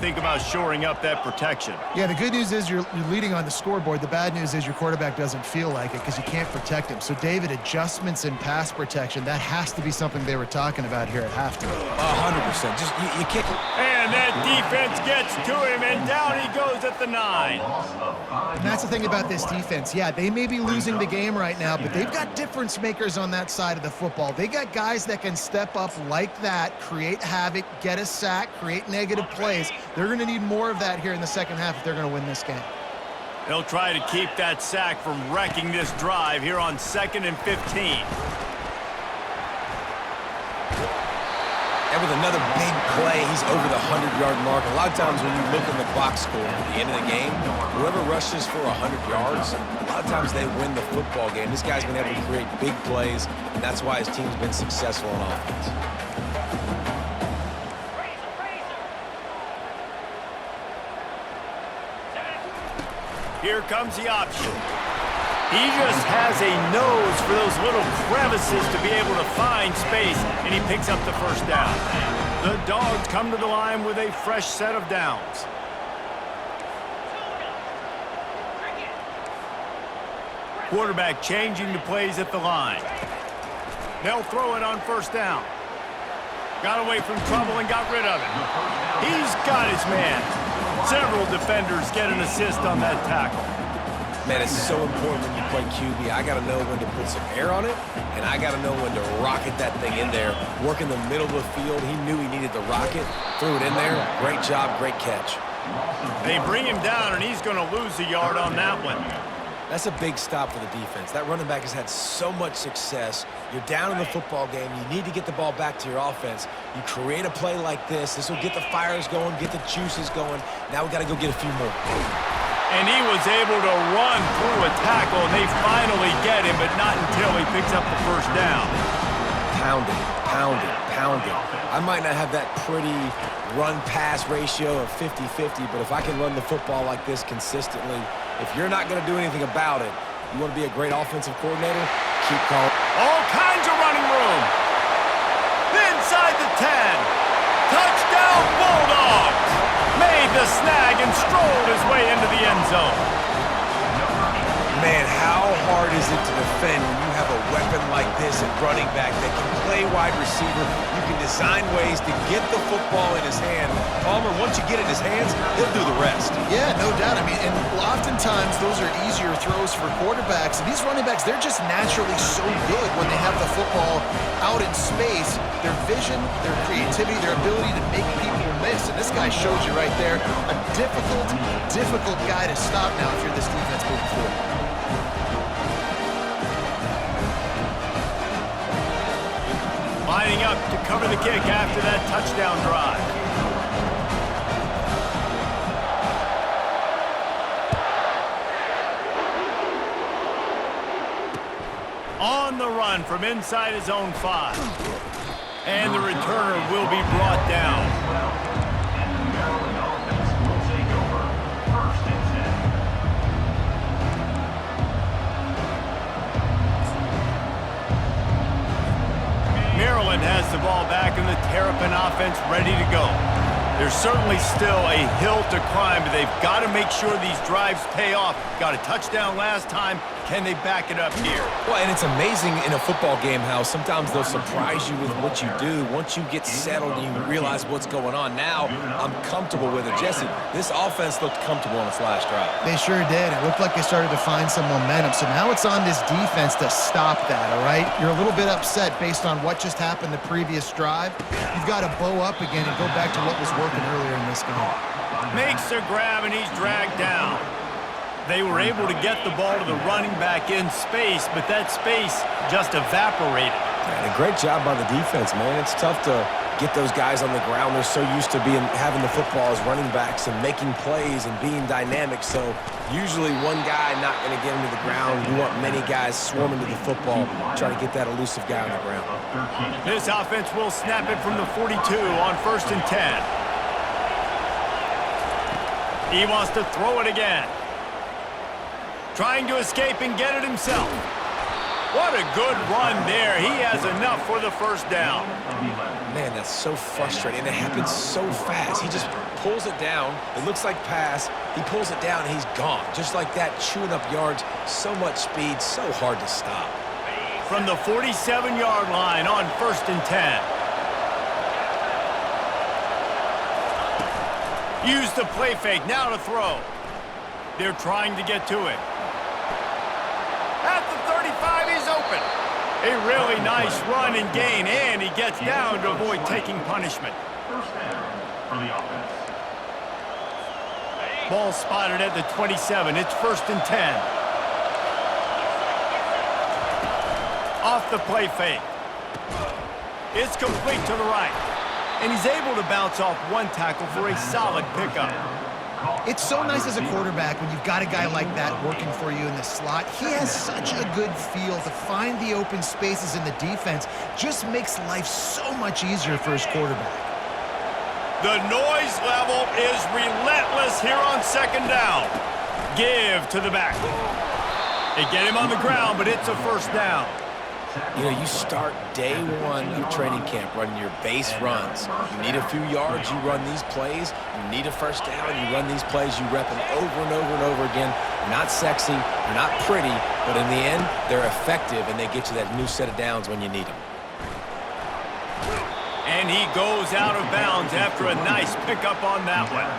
Think about shoring up that protection. Yeah, the good news is you're leading on the scoreboard. The bad news is your quarterback doesn't feel like it because you can't protect him. So, David, adjustments in pass protection, that has to be something they were talking about here at halftime. 100%. Just you can't. And that defense gets to him, and down he goes at the 9. And that's the thing about this defense. Yeah, they may be losing the game right now, but they've got difference makers on that side of the football. They got guys that can step up like that, create havoc, get a sack, create negative plays. They're going to need more of that here in the second half if they're going to win this game. They'll try to keep that sack from wrecking this drive here on 2nd and 15. And with another big play, he's over the 100-yard mark. A lot of times when you look in the box score at the end of the game, whoever rushes for 100 yards, a lot of times they win the football game. This guy's been able to create big plays, and that's why his team's been successful on offense. Here comes the option. He just has a nose for those little crevices to be able to find space, and he picks up the first down. The Dogs come to the line with a fresh set of downs. Quarterback changing the plays at the line. They'll throw it on first down. Got away from trouble and got rid of it. He's got his man. Several defenders get an assist on that tackle. Man, it's so important when you play QB. I got to know when to put some air on it, and I got to know when to rocket that thing in there. Work in the middle of the field. He knew he needed the rocket. Threw it in there. Great job, great catch. They bring him down, and he's going to lose a yard on that one. That's a big stop for the defense. That running back has had so much success. You're down in the football game. You need to get the ball back to your offense. You create a play like this. This will get the fires going, get the juices going. Now we got to go get a few more. And he was able to run through a tackle, and they finally get him, but not until he picks up the first down. Pounding, pounding, pounding. I might not have that pretty run-pass ratio of 50-50, but if I can run the football like this consistently, if you're not going to do anything about it, you want to be a great offensive coordinator, keep calling. All kinds of running room. Inside the 10. Touchdown Bulldogs. Made the snag and strolled his way into the end zone. Man, how hard is it to defend when you have a weapon like this at running back that can play wide receiver? You can design ways to get the football in his hand. Palmer, once you get it in his hands, he'll do the rest. Yeah, no doubt. I mean, and oftentimes those are easier throws for quarterbacks. And these running backs, they're just naturally so good when they have the football out in space. Their vision, their creativity, their ability to make people miss. And this guy shows you right there, a difficult guy to stop now if you're this defense moving forward. Lining up to cover the kick after that touchdown drive. On the run from inside his own 5. And the returner will be brought down. Maryland has the ball back and the Terrapin offense ready to go. There's certainly still a hill to climb, but they've got to make sure these drives pay off. Got a touchdown last time. Can they back it up here? Well, and it's amazing in a football game how sometimes they'll surprise you with what you do. Once you get settled and you realize what's going on, now I'm comfortable with it. Jesse, this offense looked comfortable on its last drive. They sure did. It looked like they started to find some momentum. So now it's on this defense to stop that, all right? You're a little bit upset based on what just happened the previous drive. You've got to bow up again and go back to what was working earlier in this game. Makes a grab, and he's dragged down. They were able to get the ball to the running back in space, but that space just evaporated. And a great job by the defense, man. It's tough to get those guys on the ground. They're so used to having the football as running backs and making plays and being dynamic. So usually one guy not going to get him to the ground. You want many guys swarming to the football, trying to get that elusive guy on the ground. This offense will snap it from the 42 on 1st and 10. He wants to throw it again. Trying to escape and get it himself. What a good run there. He has enough for the first down. Man, that's so frustrating. It happens so fast. He just pulls it down. It looks like pass. He pulls it down, and he's gone. Just like that, chewing up yards. So much speed, so hard to stop. From the 47-yard line on 1st and 10. Use the play fake, now to throw. They're trying to get to it. At the 35, he's open. A really nice run and gain, and he gets down to avoid taking punishment. First down for the offense. Ball spotted at the 27. It's 1st and 10. Off the play fake. It's complete to the right. And he's able to bounce off one tackle for a solid pickup. It's so nice as a quarterback when you've got a guy like that working for you in the slot. He has such a good feel to find the open spaces in the defense. Just makes life so much easier for his quarterback. The noise level is relentless here on 2nd down. Give to the back. They get him on the ground, but it's a 1st down. You know, you start day one of training camp running your base runs. You need a few yards, you run these plays. You need a 1st down, you run these plays. You rep them over and over and over again. They're not sexy, they're not pretty, but in the end, they're effective, and they get you that new set of downs when you need them. And he goes out of bounds after a nice pickup on that one.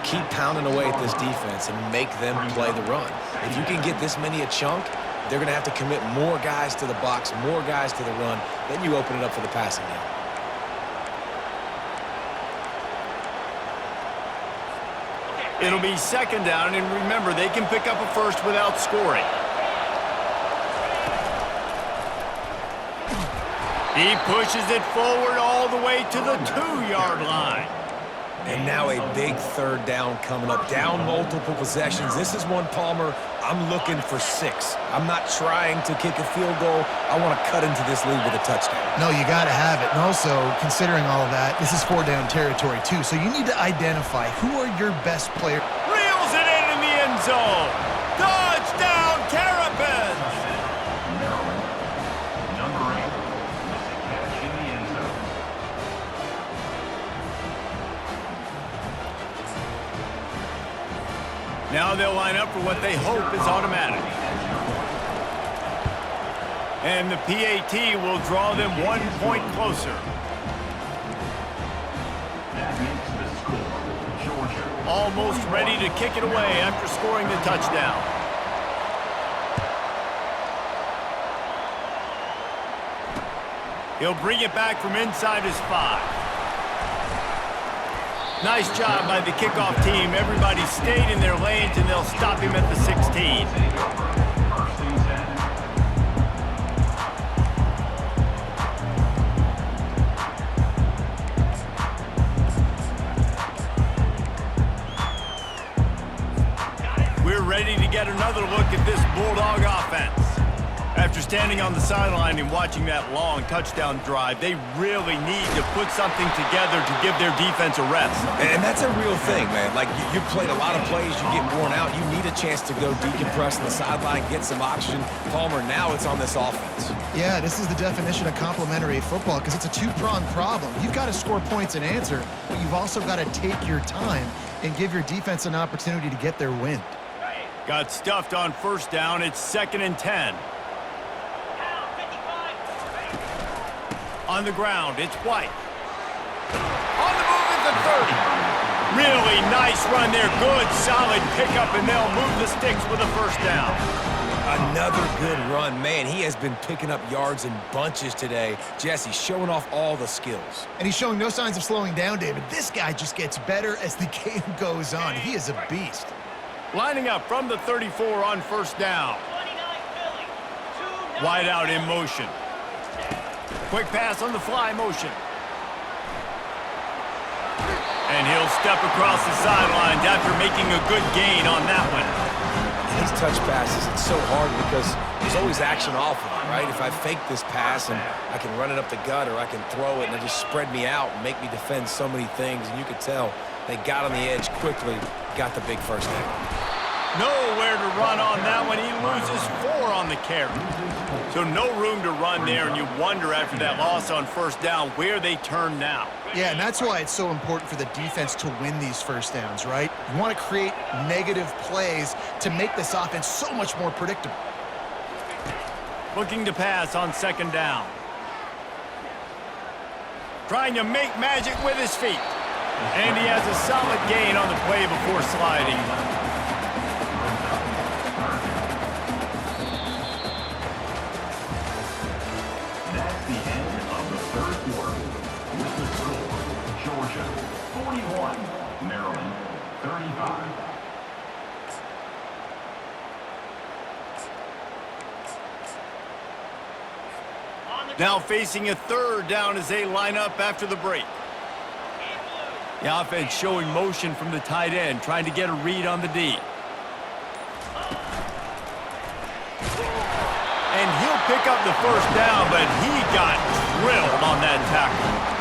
Keep pounding away at this defense and make them play the run. If you can get this many a chunk, they're going to have to commit more guys to the box, more guys to the run. Then you open it up for the passing game. It'll be 2nd down, and remember, they can pick up a 1st without scoring. He pushes it forward all the way to the 2-yard line. And now a big 3rd down coming up. Down multiple possessions. This is one, Palmer, I'm looking for 6. I'm not trying to kick a field goal. I want to cut into this lead with a touchdown. No, you got to have it. And also, considering all of that, this is 4-down territory, too. So you need to identify who are your best players. Reels it in the end zone. Touchdown, Terrapins! Number 8 is a catch in the end zone. Now they'll line up for what they hope is automatic. And the PAT will draw them 1 point closer. That makes the score Georgia. Almost ready to kick it away after scoring the touchdown. He'll bring it back from inside his 5. Nice job by the kickoff team. Everybody stayed in their lanes, and they'll stop him at the 16. First and 10. We're ready to get another look at this Bulldog offense. After standing on the sideline and watching that long touchdown drive, they really need to put something together to give their defense a rest. And that's a real thing, man. Like, you played a lot of plays, you get worn out, you need a chance to go decompress on the sideline, get some oxygen. Palmer, now it's on this offense. Yeah, this is the definition of complementary football because it's a two-pronged problem. You've got to score points and answer, but you've also got to take your time and give your defense an opportunity to get their wind. Got stuffed on 1st down. It's 2nd and 10. On the ground, it's White. On the move at the 30. Really nice run there. Good, solid pickup, and they'll move the sticks with a 1st down. Another good run. Man, he has been picking up yards in bunches today. Jesse showing off all the skills. And he's showing no signs of slowing down, David. This guy just gets better as the game goes on. He is a beast. Lining up from the 34 on 1st down. Wide out in motion. Quick pass on the fly motion. And he'll step across the sidelines after making a good gain on that one. These touch passes, it's so hard because there's always action off of it, right? If I fake this pass and I can run it up the gut or I can throw it and it just spread me out and make me defend so many things, and you could tell they got on the edge quickly, got the big 1st down. Nowhere to run on that one. He loses 4 on the carry. So no room to run there, and you wonder after that loss on first down where they turn now. Yeah, and that's why it's so important for the defense to win these first downs, right? You want to create negative plays to make this offense so much more predictable. Looking to pass on second down. Trying to make magic with his feet. And he has a solid gain on the play before sliding. That's the end of the third quarter. With the score, Georgia 41, Maryland 35. Now facing a third down as they line up after the break. The offense showing motion from the tight end, trying to get a read on the D. And he'll pick up the first down, but he got drilled on that tackle.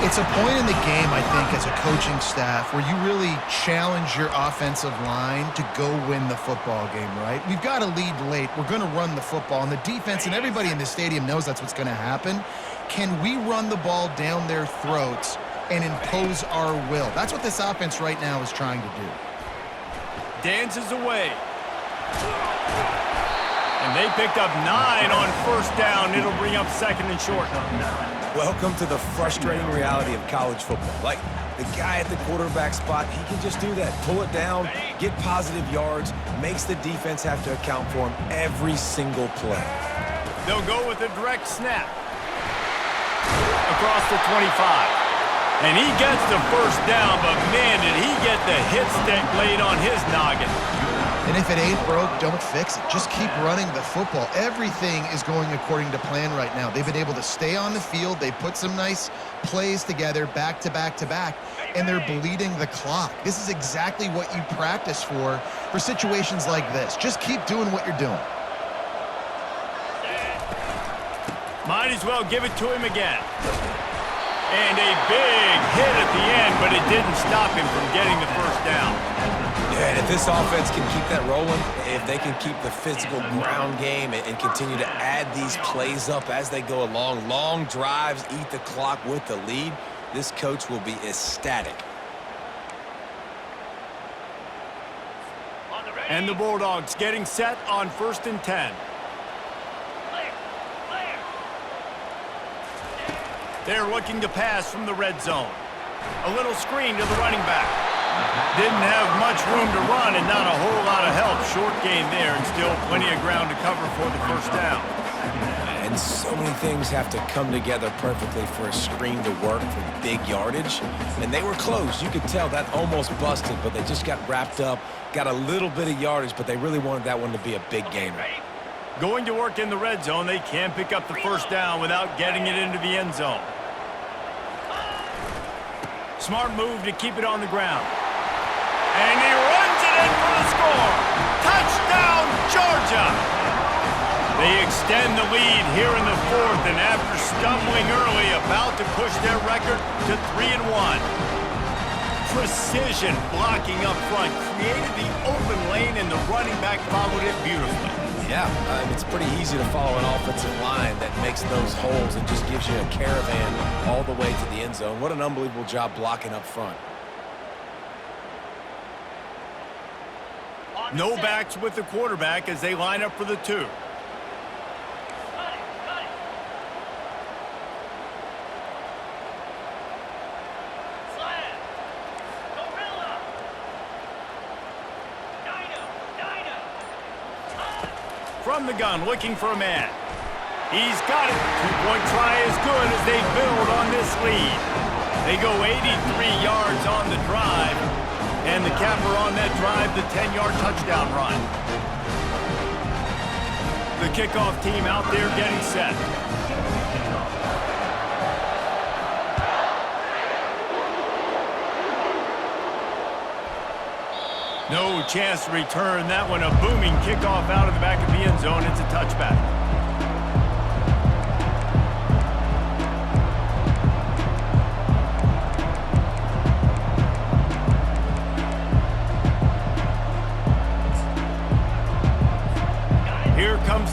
It's a point in the game, I think, as a coaching staff where you really challenge your offensive line to go win the football game, right? We've got to lead late. We're going to run the football, and the defense and everybody in the stadium knows that's what's going to happen. Can we run the ball down their throats and impose our will? That's what this offense right now is trying to do. Dances away. And they picked up 9 on first down. It'll bring up second and short. Welcome to the frustrating reality of college football. Like, the guy at the quarterback spot, he can just do that. Pull it down, get positive yards, makes the defense have to account for him every single play. They'll go with a direct snap. Across the 25. And he gets the first down, but man, did he get the hit stick laid on his noggin. And if it ain't broke, don't fix it. Just keep running the football. Everything is going according to plan right now. They've been able to stay on the field. They put some nice plays together back to back to back, and they're bleeding the clock. This is exactly what you practice for situations like this. Just keep doing what you're doing. Might as well give it to him again. And a big hit at the end, but it didn't stop him from getting the first down. Yeah, and if this offense can keep that rolling, if they can keep the physical ground game and continue to add these plays up as they go along, long drives, eat the clock with the lead, this coach will be ecstatic. And the Bulldogs getting set on 1st and 10. They're looking to pass from the red zone. A little screen to the running back. Didn't have much room to run and not a whole lot of help. Short gain there and still plenty of ground to cover for the first down. And so many things have to come together perfectly for a screen to work for big yardage. And they were close. You could tell that almost busted, but they just got wrapped up, got a little bit of yardage, but they really wanted that one to be a big gainer. Going to work in the red zone, they can pick up the first down without getting it into the end zone. Smart move to keep it on the ground. And he runs it in for the score. Touchdown, Georgia! They extend the lead here in the 4th, and after stumbling early, about to push their record to 3-1. Precision blocking up front created the open lane, and the running back followed it beautifully. Yeah, it's pretty easy to follow an offensive line that makes those holes and just gives you a caravan all the way to the end zone. What an unbelievable job blocking up front. No backs with the quarterback as they line up for the 2. From the gun, looking for a man. He's got it. Two-point try as good as they build on this lead. They go 83 yards on the drive, and the capper on that drive, the 10-yard touchdown run. The kickoff team out there getting set. No chance to return that one. A booming kickoff out of the back of the end zone. It's a touchback.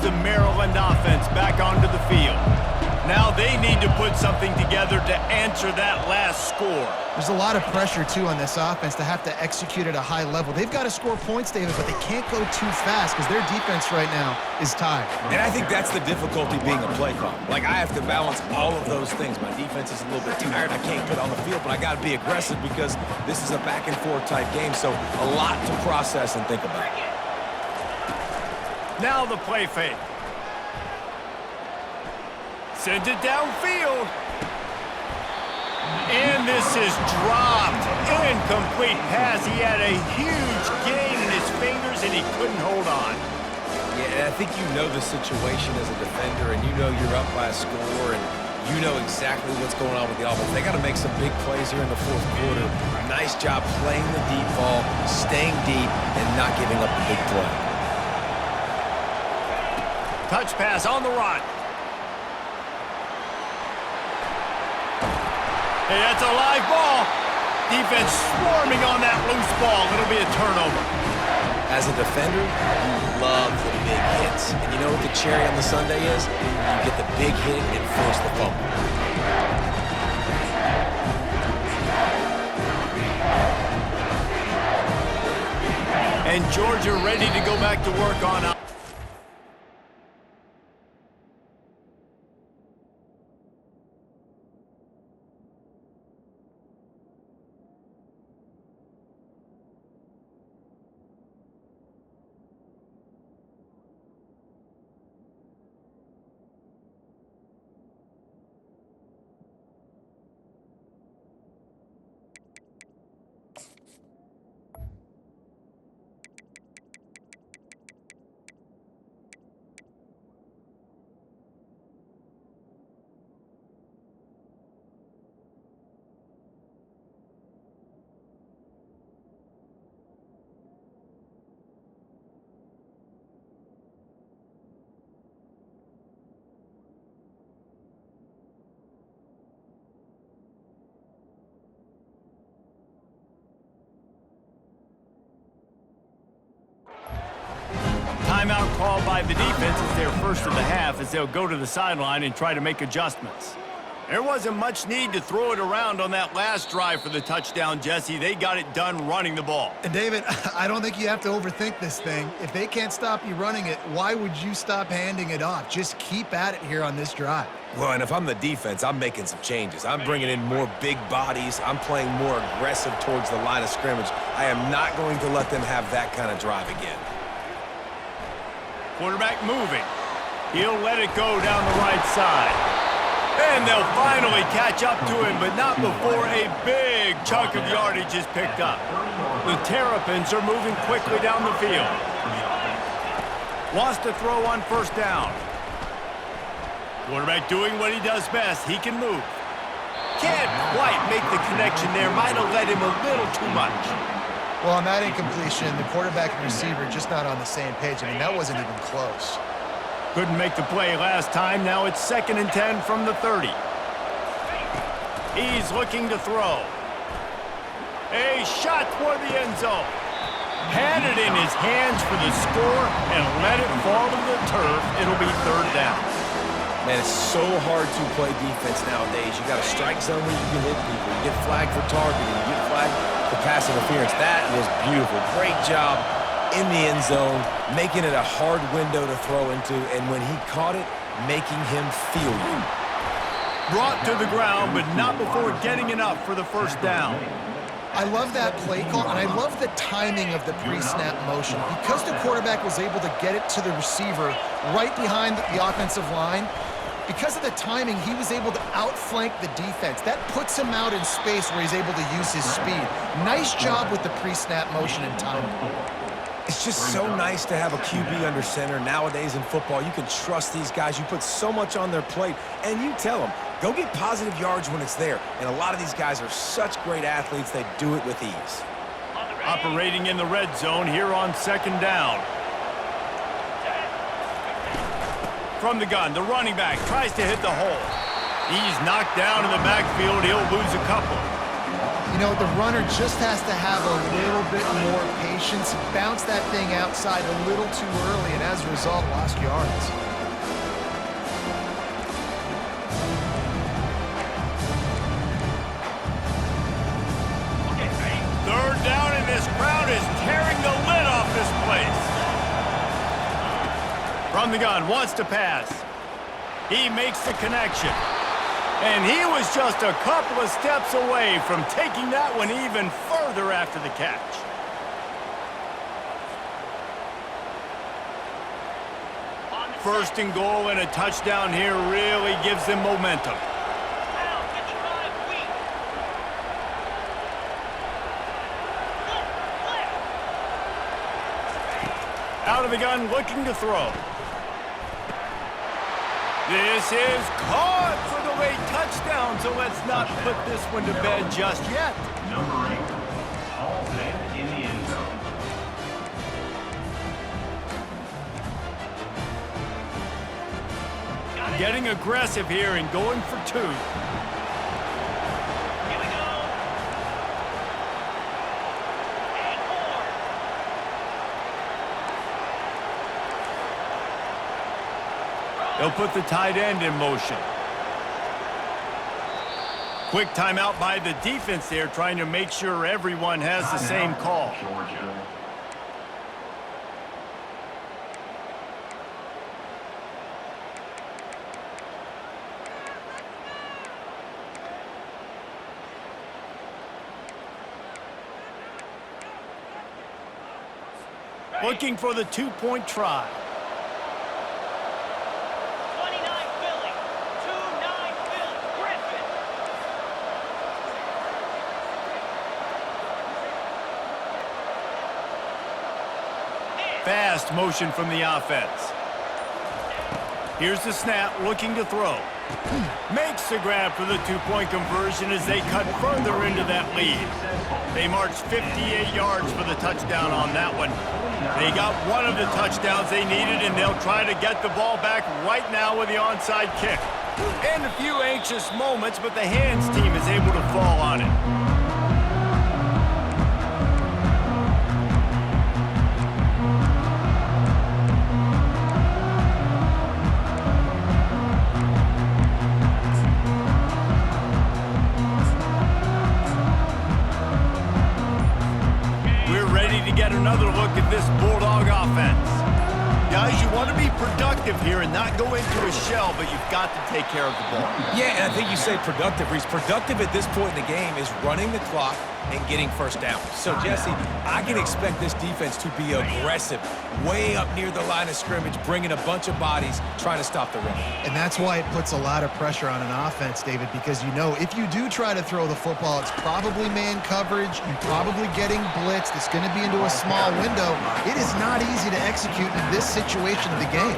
the Maryland offense back onto the field. Now they need to put something together to answer that last score. There's a lot of pressure, too, on this offense to have to execute at a high level. They've got to score points, David, but they can't go too fast because their defense right now is tired. And I think that's the difficulty being a play caller. Like, I have to balance all of those things. My defense is a little bit tired. I can't get on the field, but I got to be aggressive because this is a back-and-forth type game, so a lot to process and think about. Now the play fake. Sends it downfield. And this is dropped. Incomplete pass. He had a huge gain in his fingers, and he couldn't hold on. Yeah, and I think you know the situation as a defender, and you know you're up by a score, and you know exactly what's going on with the offense. They got to make some big plays here in the fourth quarter. Nice job playing the deep ball, staying deep, and not giving up the big play. Touch pass on the run. Hey, that's a live ball. Defense swarming on that loose ball. It'll be a turnover. As a defender, you love the big hits. And you know what the cherry on the sundae is? You get the big hit and force the fumble. And Georgia ready to go back to work on timeout called by the defense as their first of the half as they'll go to the sideline and try to make adjustments. There wasn't much need to throw it around on that last drive for the touchdown, Jesse. They got it done running the ball. And, David, I don't think you have to overthink this thing. If they can't stop you running it, why would you stop handing it off? Just keep at it here on this drive. Well, and if I'm the defense, I'm making some changes. I'm bringing in more big bodies. I'm playing more aggressive towards the line of scrimmage. I am not going to let them have that kind of drive again. Quarterback moving. He'll let it go down the right side. And they'll finally catch up to him, but not before a big chunk of yardage is picked up. The Terrapins are moving quickly down the field. Wants to throw on first down. Quarterback doing what he does best. He can move. Can't quite make the connection there. Might have led him a little too much. Well, on that incompletion, the quarterback and receiver just not on the same page. I mean, that wasn't even close. Couldn't make the play last time. Now it's 2nd and 10 from the 30. He's looking to throw. A shot toward the end zone. Had it in his hands for the score and let it fall to the turf. It'll be 3rd down. Man, it's so hard to play defense nowadays. You got a strike zone where you can hit people. You get flagged for targeting. You get flagged for pass interference. That was beautiful. Great job in the end zone, making it a hard window to throw into, and when he caught it, making him feel you. Brought to the ground, but not before getting enough for the 1st down. I love that play call, and I love the timing of the pre-snap motion. Because the quarterback was able to get it to the receiver right behind the offensive line, because of the timing, he was able to outflank the defense. That puts him out in space where he's able to use his speed. Nice job with the pre-snap motion and timing. It's just so nice to have a QB under center nowadays in football. You can trust these guys. You put so much on their plate, and you tell them, go get positive yards when it's there. And a lot of these guys are such great athletes, they do it with ease. Operating in the red zone here on 2nd down. From the gun, the running back tries to hit the hole. He's knocked down in the backfield. He'll lose a couple. You know, the runner just has to have a little bit more patience patience, bounced that thing outside a little too early, and as a result, lost yards. Third down, and this crowd is tearing the lid off this place. From the gun, wants to pass. He makes the connection. And he was just a couple of steps away from taking that one even further after the catch. First and goal and a touchdown here really gives them momentum. Out of the gun, looking to throw. This is caught for the late touchdown, so let's not put this one to bed just yet. Number 8, halted in the end zone. Getting aggressive here and going for 2. They'll put the tight end in motion. Quick timeout by the defense there, trying to make sure everyone has the same call. Georgia. Looking for the 2-point try. Fast motion from the offense. Here's the snap, looking to throw. Makes the grab for the 2-point conversion as they cut further into that lead. They marched 58 yards for the touchdown on that one. They got one of the touchdowns they needed, and they'll try to get the ball back right now with the onside kick. And a few anxious moments, but the hands team is able to fall on it. Get another look at this Bulldog offense. Guys, you want to be productive here and not go into a shell, but you've got to take care of the ball. Yeah, and I think you say productive, Reese. Productive at this point in the game is running the clock and getting first down. So, Jesse, I can expect this defense to be aggressive, way up near the line of scrimmage, bringing a bunch of bodies, trying to stop the run. And that's why it puts a lot of pressure on an offense, David, because you know if you do try to throw the football, it's probably man coverage, you're probably getting blitzed, it's going to be into a small window. It is not easy to execute in this situation of the game.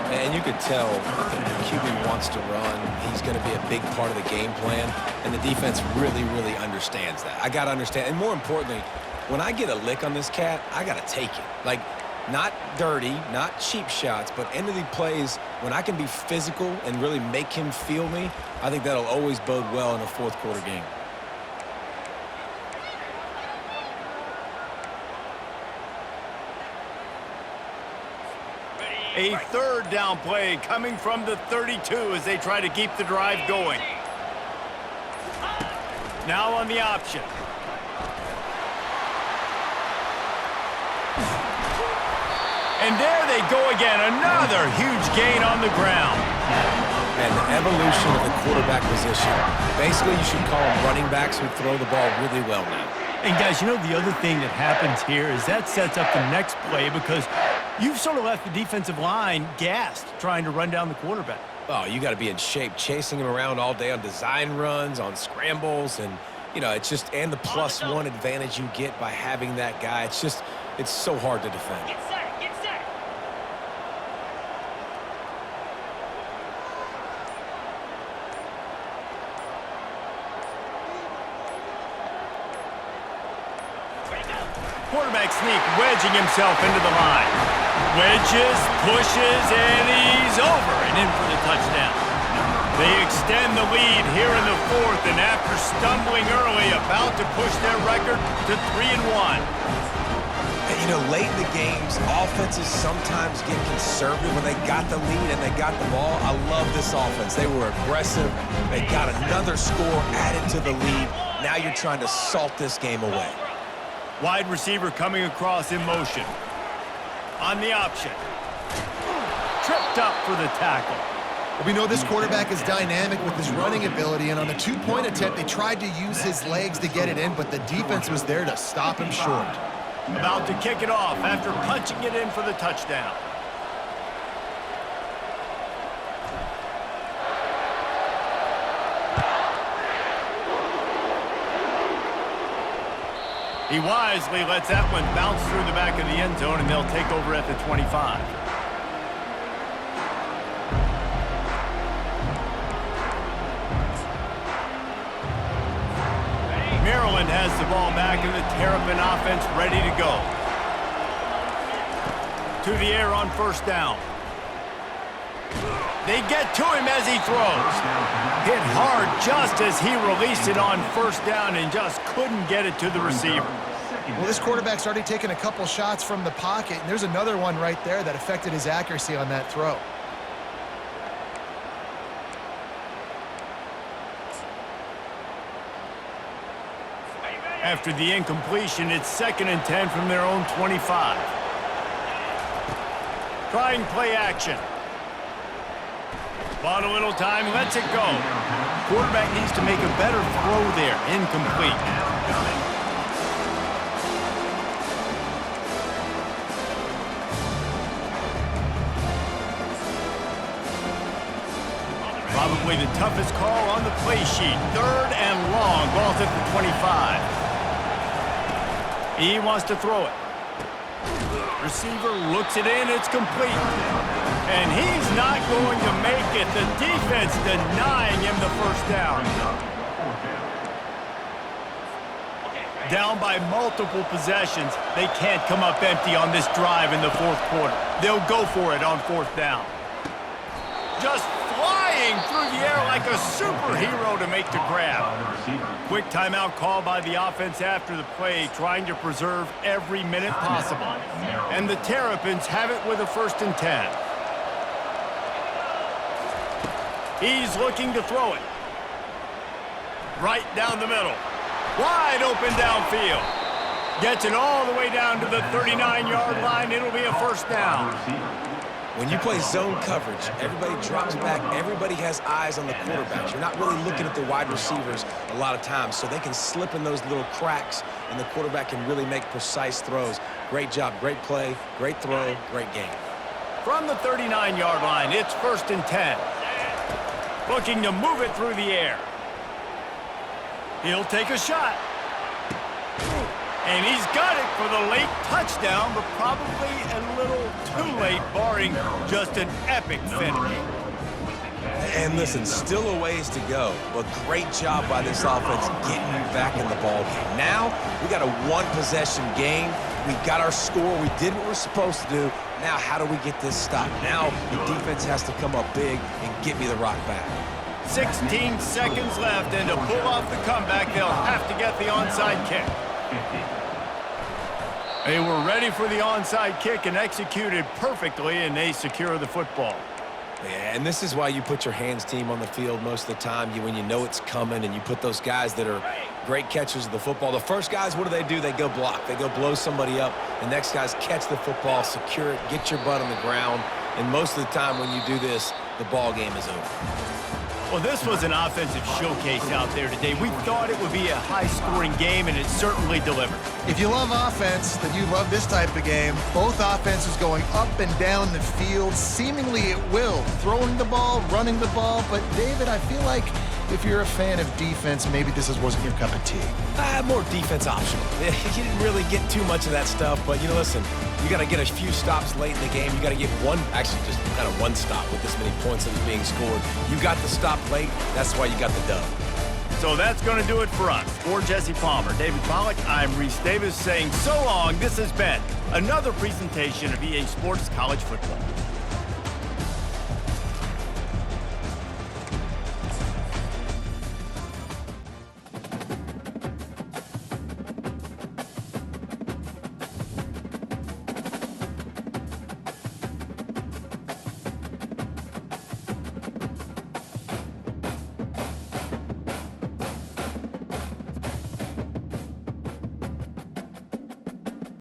And you could tell the QB wants to run. He's going to be a big part of the game plan, and the defense really, really understands that. I got to understand, and more importantly, when I get a lick on this cat, I got to take it. Like, not dirty, not cheap shots, but end of the plays, when I can be physical and really make him feel me, I think that'll always bode well in a fourth quarter game. A third down play coming from the 32 as they try to keep the drive going. Now on the option. And there they go again, another huge gain on the ground. And the evolution of the quarterback position. Basically, you should call them running backs who throw the ball really well now. And guys, you know the other thing that happens here is that sets up the next play because you've sort of left the defensive line gassed trying to run down the quarterback. Oh, you got to be in shape, chasing him around all day on design runs, on scrambles, and, you know, it's just, and the +1 advantage you get by having that guy. It's just, it's so hard to defend. Get set, get set. Quarterback sneak, wedging himself into the line. Wedges, pushes, and he's over and in for the touchdown. They extend the lead here in the fourth, and after stumbling early, about to push their record to 3-1. You know, late in the games, offenses sometimes get conservative when they got the lead and they got the ball. I love this offense. They were aggressive. They got another score added to the lead. Now you're trying to salt this game away. Wide receiver coming across in motion. On the option. Tripped up for the tackle. We know this quarterback is dynamic with his running ability, and on the two-point attempt, they tried to use his legs to get it in, but the defense was there to stop him short. About to kick it off after punching it in for the touchdown. He wisely lets that one bounce through the back of the end zone, and they'll take over at the 25. Maryland has the ball back in the Terrapin offense ready to go. To the air on first down. They get to him as he throws. Hit hard just as he released it on first down and just couldn't get it to the receiver. Well, this quarterback's already taken a couple shots from the pocket, and there's another one right there that affected his accuracy on that throw. After the incompletion, it's 2nd and 10 from their own 25. Trying play action. Bought a little time, lets it go. Quarterback needs to make a better throw there. Incomplete. Probably the toughest call on the play sheet. 3rd and long. Ball's at the 25. He wants to throw it. Receiver looks it in. It's complete. And he's not going to make it. The defense denying him the first down. Down by multiple possessions. They can't come up empty on this drive in the 4th quarter. They'll go for it on 4th down. Just flying through the air like a superhero to make the grab. Quick timeout call by the offense after the play, trying to preserve every minute possible. And the Terrapins have it with a 1st and 10. He's looking to throw it. Right down the middle. Wide open downfield. Gets it all the way down to the 39-yard line. It'll be a 1st down. When you play zone coverage, everybody drops back. Everybody has eyes on the quarterbacks. You're not really looking at the wide receivers a lot of times, so they can slip in those little cracks, and the quarterback can really make precise throws. Great job, great play, great throw, great game. From the 39-yard line, it's 1st and 10. Looking to move it through the air. He'll take a shot. And he's got it for the late touchdown, but probably a little too late, barring just an epic finish. And listen, still a ways to go, but great job by this offense getting you back in the ball game. Now, we got a one-possession game. We got our score. We did what we're supposed to do. Now, how do we get this stopped? Now, the defense has to come up big and get me the rock back. 16 seconds left, and to pull off the comeback, they'll have to get the onside kick. They were ready for the onside kick and executed perfectly, and they secure the football. Yeah, and this is why you put your hands team on the field most of the time, when you know it's coming, and you put those guys that are great catchers of the football. The first guys, what do? They go block. They go blow somebody up. The next guys catch the football, secure it, get your butt on the ground. And most of the time when you do this, the ball game is over. Well, this was an offensive showcase out there today. We thought it would be a high-scoring game, and it certainly delivered. If you love offense, then you love this type of game. Both offenses going up and down the field, seemingly at will, throwing the ball, running the ball. But, David, I feel like if you're a fan of defense, maybe this wasn't your cup of tea. More defense optional. You didn't really get too much of that stuff, but, listen, you got to get a few stops late in the game. You got to get just kind of one stop with this many points that was being scored. You got the stop late. That's why you got the dub. So that's going to do it for us. For Jesse Palmer, David Pollack, I'm Reese Davis saying so long. This has been another presentation of EA Sports College Football.